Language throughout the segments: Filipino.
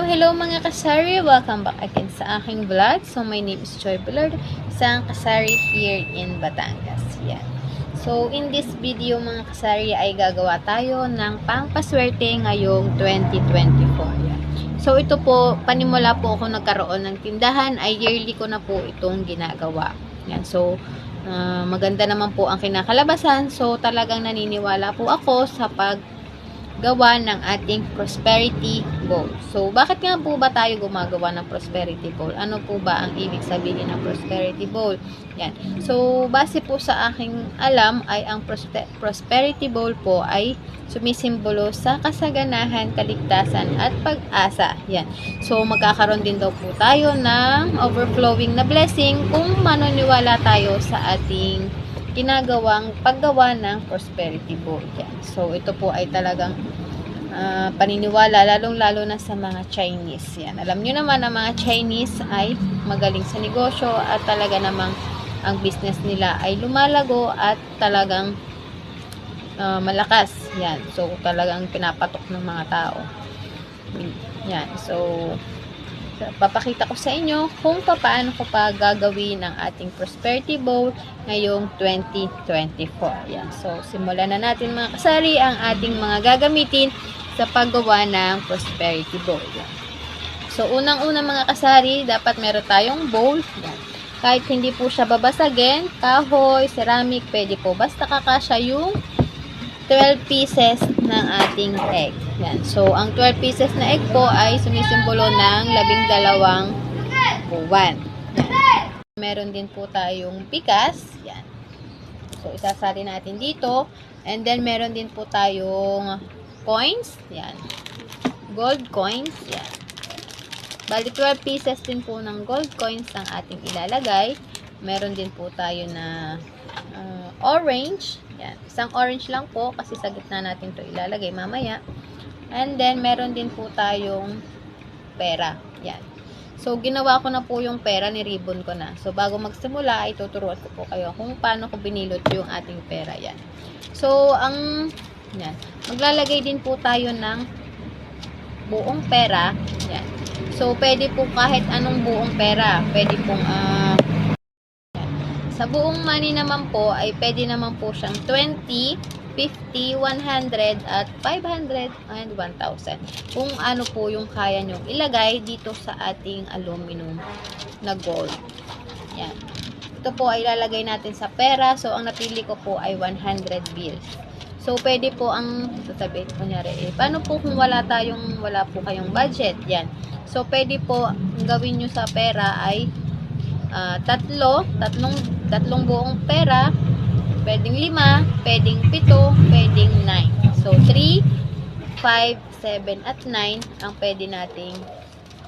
Hello mga kasari! Welcome back again sa aking vlog. So, my name is Joy Bullard, isang kasari here in Batangas. Yan. So, in this video mga kasari ay gagawa tayo ng pangpaswerte ngayong 2024. Yan. So, ito po, panimula po ako nagkaroon ng tindahan, ay yearly ko na po itong ginagawa. Yan. So, maganda naman po ang kinakalabasan. So, talagang naniniwala po ako sa gawa ng ating prosperity goal. So, bakit nga po ba tayo gumagawa ng prosperity goal? Ano po ba ang ibig sabihin ng prosperity goal? Yan. So, base po sa aking alam ay ang prosperity goal po ay sumisimbolo sa kasaganahan, kaligtasan at pag-asa. Yan. So, magkakaroon din daw po tayo ng overflowing na blessing kung maniniwala tayo sa ating ginagawang paggawa ng prosperity goal. Yan. So, ito po ay talagang paniniwala, lalong-lalo na sa mga Chinese. Yan. Alam nyo naman na mga Chinese ay magaling sa negosyo at talaga namang ang business nila ay lumalago at talagang malakas. Yan. So, talagang pinapatok ng mga tao. Yan. So, papakita ko sa inyo kung paano ko pa gagawin ang ating prosperity goal ngayong 2024. Yan. So, simulan na natin mga kasari ang ating mga gagamitin sa paggawa ng prosperity bowl. Yan. So, unang-una mga kasari, dapat meron tayong bowl. Yan. Kahit hindi po siya babasagin, kahoy, ceramic, pwede po. Basta kakasya yung 12 pieces ng ating egg. Yan. So, ang 12 pieces na egg po ay sumisimbolo ng 12 buwan. Yan. Meron din po tayong bigas. Yan. So, isasali natin dito. And then, meron din po tayong coins. Yan. Gold coins. Yan. Bali, 12 pieces din po ng gold coins ang ating ilalagay. Meron din po tayo na orange. Yan. Isang orange lang po kasi sa gitna natin to ilalagay mamaya. And then, meron din po tayong pera. Yan. So, ginawa ko na po yung pera, ni-ribbon ko na. So, bago magsimula, ay tuturuan ko po kayo kung paano ko binilot yung ating pera. Yan. So, yan. Maglalagay din po tayo ng buong pera. Yan. So, pwede po kahit anong buong pera. Pwede pong sa buong money naman po, ay pwede naman po siyang 20, 50, 100, at 500, and 1,000. Kung ano po yung kaya nyong ilagay dito sa ating aluminum na gold. Yan. Ito po ay ilalagay natin sa pera. So, ang napili ko po ay 100 bills. So, pwede po ang, sasabihin, kunyari, paano po kung wala po kayong budget? Yan. So, pwede po, ang gawin nyo sa pera ay tatlong buong pera, pwedeng 5, pwedeng 7, pwedeng 9. So, 3, 5, 7, at 9 ang pwede nating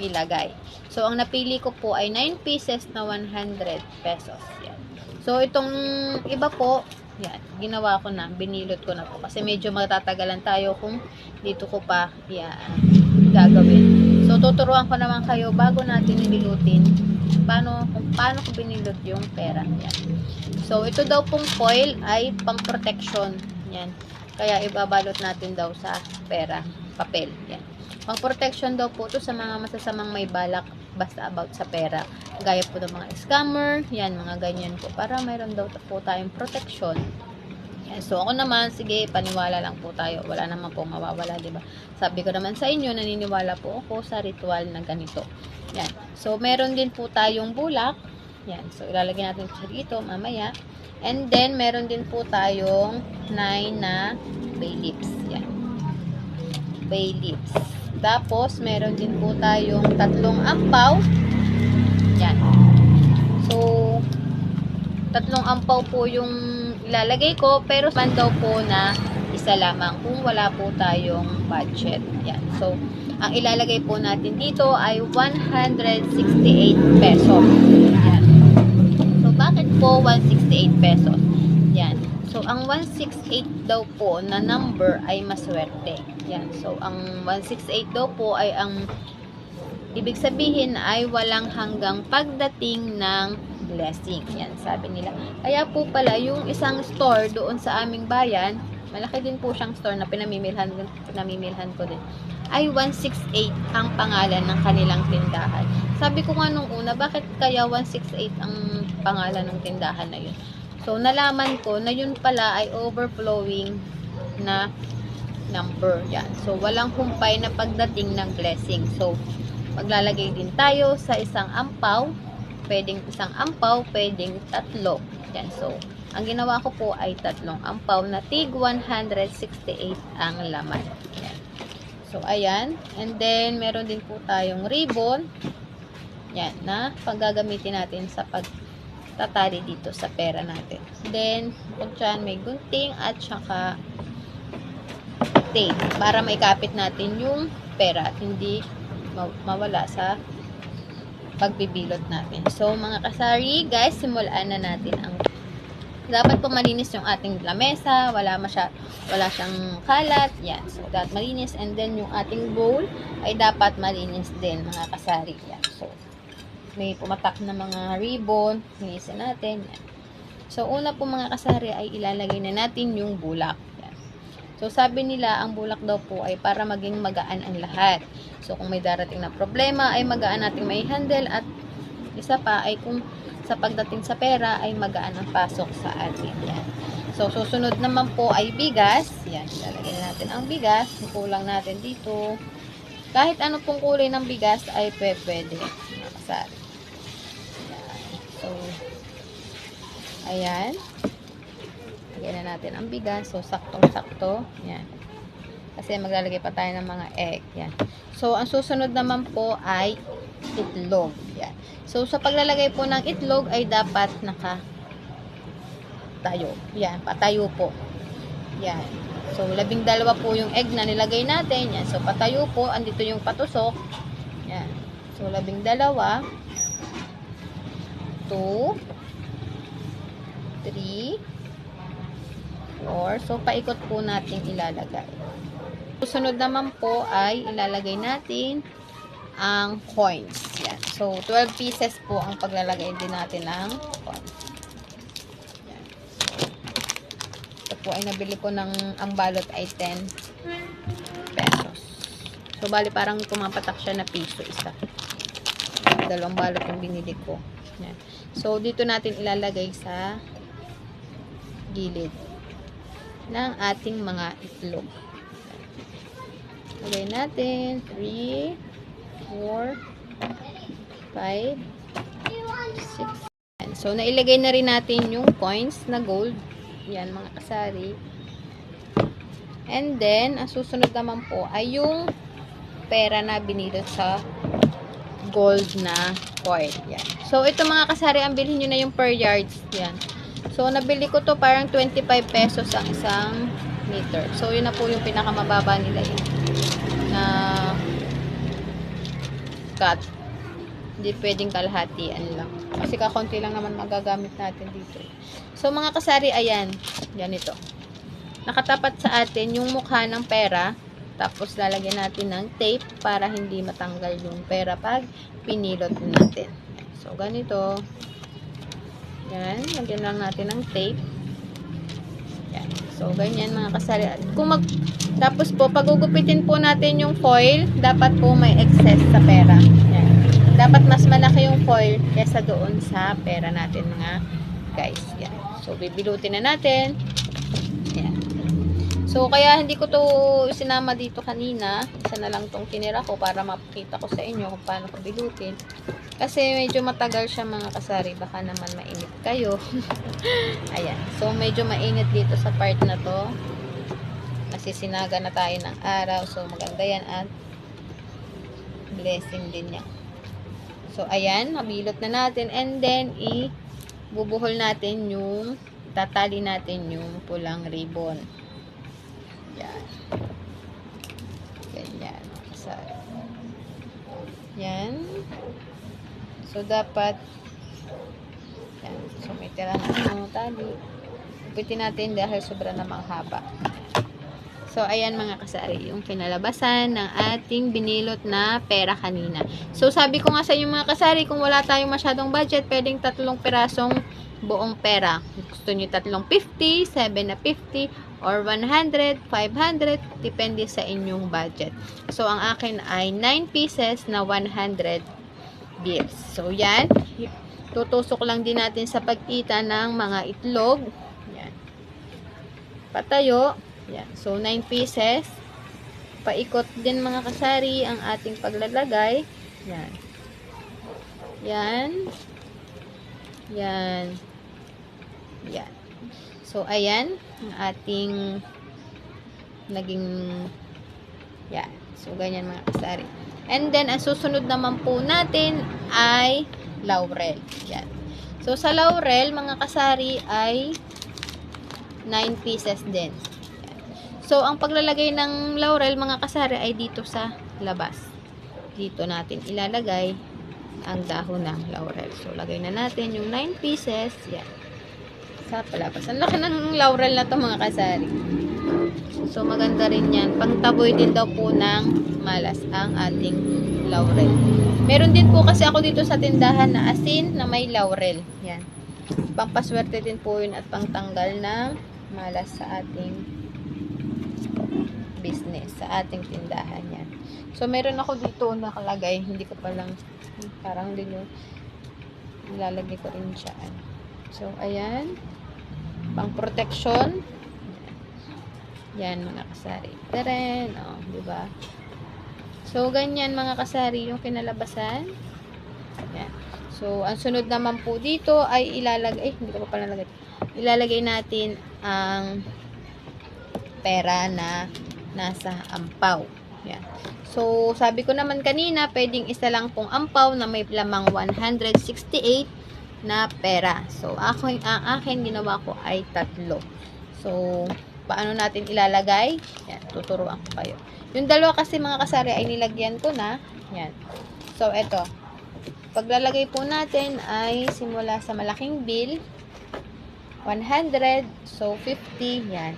ilagay. So, ang napili ko po ay 9 pieces na 100 pesos. Yan. So, itong iba po, yan, ginawa ko na, binilot ko na po. Kasi medyo matatagalan tayo kung dito ko pa gagawin. So, tuturuan ko naman kayo bago natin ibilutin kung paano ko binilot yung pera. Yan. So, ito daw pong foil ay pang protection. Yan. Kaya ibabalot natin daw sa pera, papel. Yan. Pang protection daw po ito sa mga masasamang may balak basta about sa pera. Gaya po ng mga scammer, yan, mga ganyan po. Para mayroon daw po tayong protection. Yan. So, ako naman, sige, paniwala lang po tayo. Wala naman po mawawala, diba? Sabi ko naman sa inyo, naniniwala po ako sa ritual na ganito. Yan. So, meron din po tayong bulak. Yan. So, ilalagay natin siya dito mamaya. And then, meron din po tayong 9 na bay leaves. Yan. Bay leaves. Tapos, meron din po tayong 3 ampaw. Yan. So, 3 ampaw po yung ilalagay ko. Pero, man daw po na isa lamang kung wala po tayong budget. Yan. So, ang ilalagay po natin dito ay 168 pesos. Yan. So, bakit po 168 pesos? Yan. So, ang 168 daw po na number ay maswerte. Yan. So, ang 168 daw po ay ang ibig sabihin ay walang hanggang pagdating ng blessing. Yan, sabi nila. Kaya po pala, yung isang store doon sa aming bayan, malaki din po siyang store na pinamimilhan ko din, ay 168 ang pangalan ng kanilang tindahan. Sabi ko nga nung una, bakit kaya 168 ang pangalan ng tindahan na yun? So, nalaman ko na yun pala ay overflowing na number. Yan. So, walang humpay na pagdating ng blessing. So, maglalagay din tayo sa isang ampaw. Pwedeng isang ampaw, pwedeng tatlo. Yan. So, ang ginawa ko po ay tatlong ampaw na tig 168 ang laman. Yan. So, ayan. And then, meron din po tayong ribbon. Yan, na paggagamitin natin sa pagtatali dito sa pera natin. Then, kung dyan, may gunting at saka tape para maikapit natin yung pera at hindi mawala sa pagbibilot natin. So, mga kasari, guys, simulan na natin ang dapat po malinis yung ating lamesa, wala siyang kalat, yan. So, dapat malinis, and then yung ating bowl ay dapat malinis din, mga kasari, yan. So, may pumatak na mga ribbon, linisin natin, yan. So, una po mga kasari ay ilalagay na natin yung bulak, yan. So, sabi nila, ang bulak daw po ay para maging magaan ang lahat. So, kung may darating na problema, ay magaan nating may handle, at isa pa ay kung sa pagdating sa pera ay magaan ang pasok sa atin. Yan. So, susunod naman po ay bigas. Yan, lalagyan natin ang bigas. Kulang natin dito. Kahit ano pong kulay ng bigas ay pwede. Makasari. Yan. So, ayan. Lagyan na natin ang bigas. So, saktong-sakto. Yan. Kasi maglalagay pa tayo ng mga egg. Yan. So, ang susunod naman po ay itlog. Yan. So, sa paglalagay po ng itlog ay dapat nakatayo. Yan, patayo po. Yan. So, 12 po yung egg na nilagay natin. Yan. So, patayo po. Andito yung patusok. Yan. So, 12. 2, 3, 4. So, paikot po natin ilalagay. Susunod naman po ay ilalagay natin ang coins. Yan. So, 12 pieces po ang paglalagay din natin ng coins. Yan. Ito po ay nabili ko ng, ang balot ay 10 pesos. So, bali parang pumapatak siya na piso isa. Dalawang balot yung binili ko. Yan. So, dito natin ilalagay sa gilid ng ating mga itlog. Lagay natin 3, 4, 5, 6. So, nailagay na rin natin yung coins na gold. Yan, mga kasari. And then, ang susunod naman po ay yung pera na binilot sa gold na coin. Yan. So, ito mga kasari, ang bilhin nyo na yung per yards. Yan. So, nabili ko to parang 25 pesos ang isang meter. So, yun na po yung pinakamababa nila yun. Na cut. Hindi pwedeng kalahatian lang. Kasi kakonti lang naman magagamit natin dito. So, mga kasari, ayan. Ganito. Nakatapat sa atin yung mukha ng pera. Tapos, lalagyan natin ng tape para hindi matanggal yung pera pag pinilot natin. So, ganito. Yan. Lagyan lang natin ng tape. Yan. So, ganyan mga kasari. Tapos po, pagugupitin po natin yung foil, dapat po may excess sa pera. Yan. Dapat mas malaki yung foil kesa doon sa pera natin mga guys. Yan. So, bibilutin na natin. Yan. So, kaya hindi ko to sinama dito kanina. Isa na lang tong tinira ko para mapakita ko sa inyo kung paano ko bilutin. Kasi medyo matagal siya mga kasari. Baka naman mainit kayo. Ayan. So, medyo mainit dito sa part na to. Masisinaga na tayo ng araw. So, maganda yan at blessing din yan. So, ayan. Nabilot na natin. And then, bubuhol natin yung, tatali natin yung pulang ribbon. Yan. Ganyan. Kasari. Yan. So, dapat yan. So, may tira na tali. Upitin natin dahil sobra namang haba. So, ayan mga kasari, yung kinalabasan ng ating binilot na pera kanina. So, sabi ko nga sa inyo mga kasari, kung wala tayong masyadong budget, pwedeng 3 pirasong buong pera. Gusto nyo 3 50, 7 na 50, or 100, 500, depende sa inyong budget. So, ang akin ay 9 pieces na 100 bills. So, yan. Tutusok lang din natin sa pagkita ng mga itlog. Yan. Patayo. Yan. So, 9 pieces. Paikot din mga kasari ang ating paglalagay. Yan. Yan. Yan. Yan. So, ayan. Ang ating naging yan. So, ganyan mga kasari. And then, ang susunod naman po natin ay laurel. Yan. So, sa laurel, mga kasari ay 9 pieces din. Yan. So, ang paglalagay ng laurel, mga kasari, ay dito sa labas. Dito natin ilalagay ang dahon ng laurel. So, lagay na natin yung 9 pieces. Yan. Sa palabas. Ang laki ng laurel na to mga kasari. So, maganda rin yan. Pangtaboy din daw po ng malas ang ating laurel. Meron din po kasi ako dito sa tindahan na asin na may laurel. Yan. Pampaswerte din po yun at pangtanggal ng malas sa ating business, sa ating tindahan. Yan. So, meron ako dito nakalagay. Hindi ko palang, parang din yung ilalagay ko rin siya. So, ayan. Pang protection. Yan, mga kasari. Taren, oh, diba? So, ganyan, mga kasari, yung kinalabasan. Yan. So, ang sunod naman po dito ay ilalagay, hindi ko pa pala nalagay. Ilalagay natin ang pera na nasa ampaw. Yan. So, sabi ko naman kanina, pwedeng isa lang pong ampaw na may lamang 168 na pera. So, ang akin ginawa ko ay 3. So, paano natin ilalagay? Yan, tuturuan ko kayo. Yung dalawa kasi mga kasari ay nilagyan ko na. Yan. So, eto. Paglalagay po natin ay simula sa malaking bill. 100. So, 50. Yan.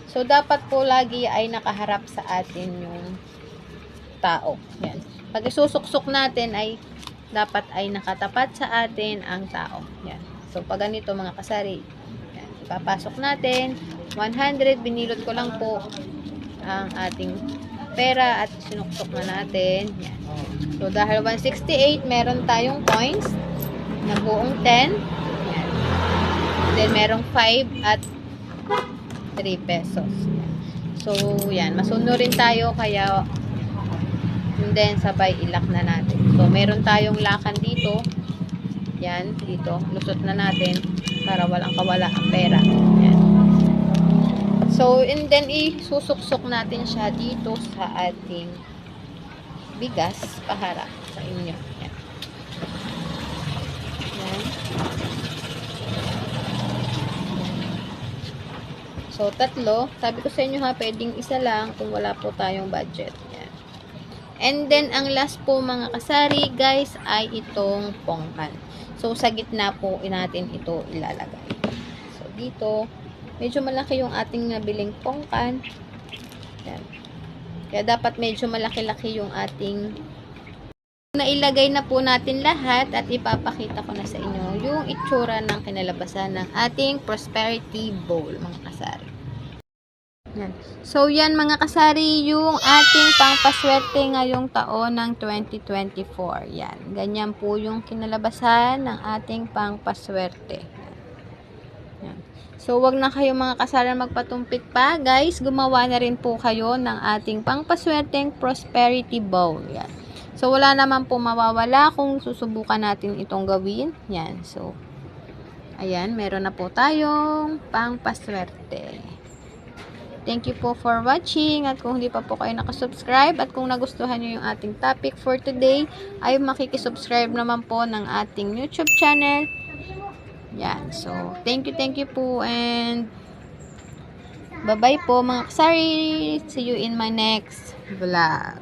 So, dapat po lagi ay nakaharap sa atin yung tao. Yan. Pag isusuksok natin ay dapat ay nakatapat sa atin ang tao. Yan. So, pag ganito mga kasari, yan. Ipapasok natin. 100, binilot ko lang po ang ating pera at sinuksok na natin. Yan. So, dahil 168, meron tayong coins na buong 10. Yan. Then, merong 5 at 3 pesos. So, yan. Masuno rin tayo, kaya and then, sabay ilak na natin. So, meron tayong lakan dito. Yan, dito. Lusot na natin para walang kawala ang pera. Yan. So, and then, isusuksok natin siya dito sa ating bigas paharap sa inyo. Yan. Yan. So, 3. Sabi ko sa inyo ha, pwedeng isa lang kung wala po tayong budget. Yan. And then, ang last po mga kasari, guys, ay itong pongkan. So, sa gitna po natin ito ilalagay. So, dito, medyo malaki yung ating nabiling pongkan. Yan. Kaya dapat medyo malaki-laki yung ating nailagay na po natin lahat at ipapakita ko na sa inyo yung itsura ng kinalabasan ng ating prosperity bowl, mga kasari. Yan. So, yan mga kasari, yung ating pangpaswerte ngayong taon ng 2024. Yan. Ganyan po yung kinalabasan ng ating pangpaswerte. Yan. So, wag na kayo mga kasari magpatumpik pa. Guys, gumawa na rin po kayo ng ating pangpaswerteng prosperity bowl. Yan. So, wala naman po mawawala kung susubukan natin itong gawin. Yan. So, ayan, meron na po tayong pangpaswerte. Thank you po for watching, at kung hindi pa po kayo nakasubscribe at kung nagustuhan nyo yung ating topic for today, ay makikisubscribe naman po ng ating YouTube channel. Yan. So, thank you po, and bye-bye po mga kasari. See you in my next vlog.